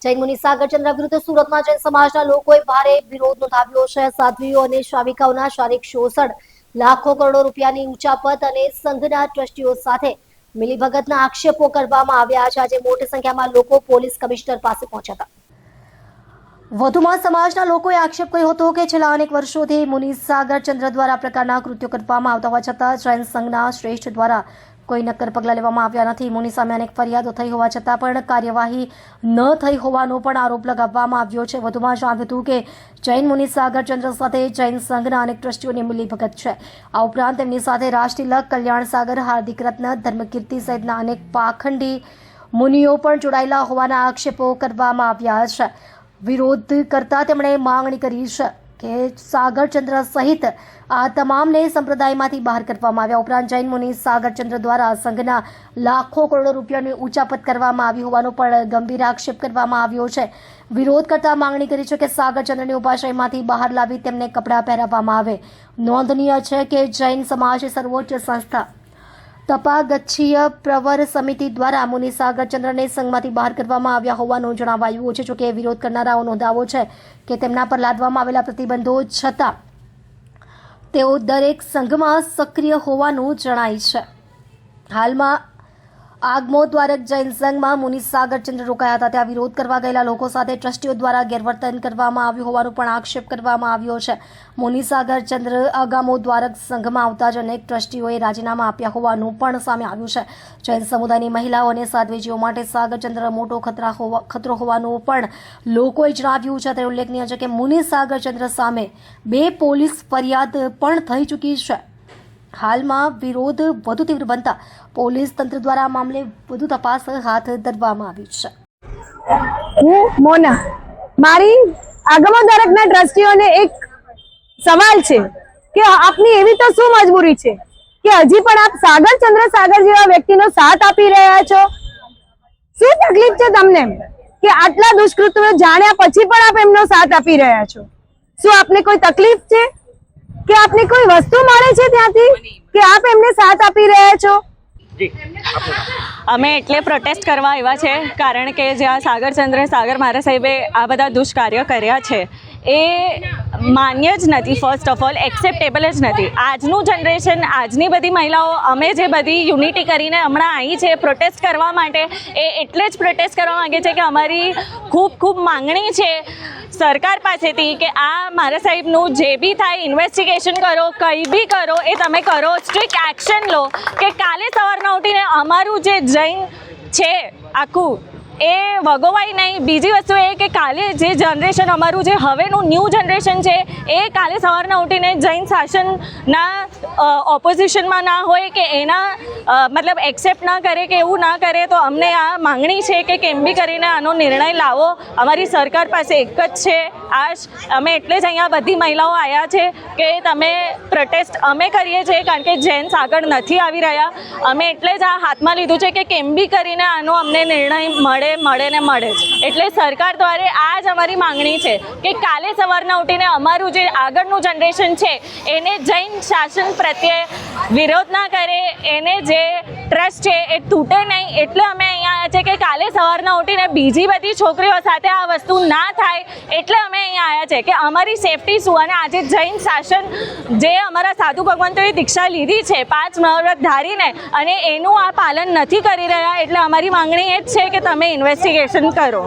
જૈન મુનિ સાગરચંદ્ર વિરુદ્ધ સુરતમાં જૈન સમાજના લોકોએ ભારે વિરોધ નોંધાવ્યો છે। સાધ્વીઓ અને શ્રાવિકાઓના શારીરિક શોષણ, લાખો કરોડો રૂપિયાની ઉચાપત અને સંઘના ટ્રસ્ટીઓ સાથે મિલીભગતના આક્ષેપો કરવામાં આવ્યા છે। આજે મોટી સંખ્યામાં લોકો પોલીસ કમિશનર પાસે પહોંચ્યા હતા। વધુમાં સમાજના લોકોએ આક્ષેપ કર્યો હતો કે છેલ્લા અનેક વર્ષોથી મુનિ સાગરચંદ્ર દ્વારા આ પ્રકારના કૃત્યો કરવામાં આવતા હોવા છતાં જૈન સંઘના શ્રેષ્ઠ દ્વારા કોઈ નક્કર પગલાં લેવામાં આવ્યા નથી। મુનિ સામે અનેક ફરિયાદો થઈ હોવા છતાં પણ કાર્યવાહી ન થઈ હોવાનો પણ આરોપ લગાવવામાં આવ્યો છે। વધુમાં જણાવ્યું હતું કે જૈન મુનિ સાગરચંદ્ર સાથે જૈન સંઘના અનેક ટ્રસ્ટીઓની મિલીભગત છે। આ ઉપરાંત તેમની સાથે રાજતિલક, કલ્યાણ સાગર, હાર્દિક રત્ન, ધર્મકીર્તિ સહિતના અનેક પાખંડી મુનિઓ પણ જોડાયેલા હોવાના આક્ષેપો કરવામાં આવ્યા છે। વિરોધ કરતા તેમણે માંગણી કરી છે કે સાગરચંદ્ર સહિત આ તમામને સંપ્રદાયમાંથી બહાર કરવામાં આવ્યા। ઉપરાંત જૈન મુનિ સાગરચંદ્ર દ્વારા સંઘના લાખો કરોડો રૂપિયાની ઉચાપત કરવામાં આવી હોવાનો પણ ગંભીર આક્ષેપ કરવામાં આવ્યો છે। વિરોધ કરતા માંગણી કરી છે કે સાગરચંદ્રની ઉપાશ્રયમાંથી બહાર લાવી તેમને કપડાં પહેરાવવામાં આવે। નોંધનીય છે કે જૈન સમાજ સર્વોચ્ચ સંસ્થા તપાગચ્છીય પ્રવર સમિતિ દ્વારા મુનિ સાગરચંદ્રને સંઘમાંથી બહાર કરવામાં આવ્યા હોવાનું જણાવાયું છે। જોકે વિરોધ કરનારાઓનો દાવો છે કે તેમના પર લાદવામાં આવેલા પ્રતિબંધો છતાં તેઓ દરેક સંઘમાં સક્રિય હોવાનું જણાય છે। હાલમાં આગમો દ્વારક જૈન સંઘમાં મુનિ સાગરચંદ્ર રોકાયા હતા ત્યાં વિરોધ કરવા ગયેલા લોકો સાથે ટ્રસ્ટીઓ દ્વારા ગેરવર્તન કરવામાં આવ્યું હોવાનો પણ આક્ષેપ કરવામાં આવ્યો છે। મુનિ સાગરચંદ્ર આગામો દ્વારક સંઘમાં આવતા જ અનેક ટ્રસ્ટીઓએ રાજીનામા આપ્યા હોવાનું પણ સામે આવ્યું છે। જૈન સમુદાયની મહિલાઓ અને સાધ્વીજીઓ માટે સાગરચંદ્ર મોટો ખતરો હોવાનું પણ લોકોએ જણાવ્યું છે। ત્યારે ઉલ્લેખનીય છે કે મુનિ સાગરચંદ્ર સામે 2 પોલીસ ફરિયાદ પણ થઈ ચૂકી છે। હાલમાં વિરોધ વધુ તીવ્ર બનતા પોલીસ તંત્ર દ્વારા આ મામલે વધુ તપાસ હાથ ધરવામાં આવી છે। હું મોના, મારી આગમો દ્વારકના ટ્રસ્ટીઓને એક સવાલ છે કે આપની એવી તો શું મજબૂરી છે કે હજી પણ આપ સાગર જેવા વ્યક્તિનો સાથ આપી રહ્યા છો? શું તકલીફ છે તમને કે આટલા દુષ્કૃત્યો જાણ્યા પછી પણ આપ એમનો સાથ આપી રહ્યા છો? શું આપને કોઈ તકલીફ છે કે આપને કોઈ વસ્તુ મળે છે ત્યાંથી કે આપ એમને સાથ આપી રહ્યા છો? અમે એટલે પ્રોટેસ્ટ કરવા આવ્યા છે કારણ કે જ્યાં સાગર મારા સાહેબે આ બધા દુષ્કાર્ય કર્યા છે એ માન્ય જ નથી। ફર્સ્ટ ઓફ ઓલ એક્સેપ્ટેબલ જ નથી। આજનું જનરેશન, આજની બધી મહિલાઓ, અમે જે બધી યુનિટી કરીને હમણાં આવી છે પ્રોટેસ્ટ કરવા માટે, એ એટલે જ પ્રોટેસ્ટ કરવા માગે છે કે અમારી ખૂબ માંગણી છે સરકાર પાસેથી કે આ મારા સાહેબનું જે બી થાય ઇન્વેસ્ટિગેશન કરો, કંઈ બી કરો, એ તમે કરો, સ્ટ્રિક્ટ એક્શન લો કે કાલે સવારના ઉઠીને અમારું જે જૈન છે આખું એ વગોવાય નહીં। બીજી વસ્તુ એ કે કાલે જે જનરેશન અમારું જે હવેનું ન્યૂ જનરેશન છે એ કાલે સવારના ઉઠીને જૈન શાસનના ઓપોઝિશનમાં ના હોય કે એના મતલબ એક્સેપ્ટ ના કરે કે એવું ના કરે। તો અમને આ માંગણી છે કે કેમ બી કરીને આનો નિર્ણય લાવો। અમારી સરકાર પાસે એક જ છે આજ, અમે એટલે જ અહીંયા બધી મહિલાઓ આવ્યા છે કે તમે પ્રોટેસ્ટ અમે કરીએ છીએ કારણ કે જેન્ટ્સ આગળ નથી આવી રહ્યા। અમે એટલે જ આ હાથમાં લીધું છે કે કેમ બી કરીને આનો અમને નિર્ણય મળે જ। એટલે સરકાર દ્વારા આ જ અમારી માંગણી છે કે કાલે સવારના ઉઠીને અમારું જે આગળનું જનરેશન છે એને જૈન શાસન પ્રત્યે વિરોધ ના કરે, એને જે ટ્રસ્ટ છે એ તૂટે નહીં। એટલે અમે અહીંયા આવ્યા છે કે કાલે સવારના ઉઠીને બીજી બધી છોકરીઓ સાથે આ વસ્તુ ના થાય, એટલે અમે અહીંયા આવ્યા છે કે અમારી સેફટી શું। અને આજે જૈન શાસન જે અમારા સાધુ ભગવંતોએ દીક્ષા લીધી છે 5 મહાવ્રત ધારીને, અને એનું આ પાલન નથી કરી રહ્યા। એટલે અમારી માંગણી એ જ છે કે તમે ઇન્વેસ્ટિગેશન કરો।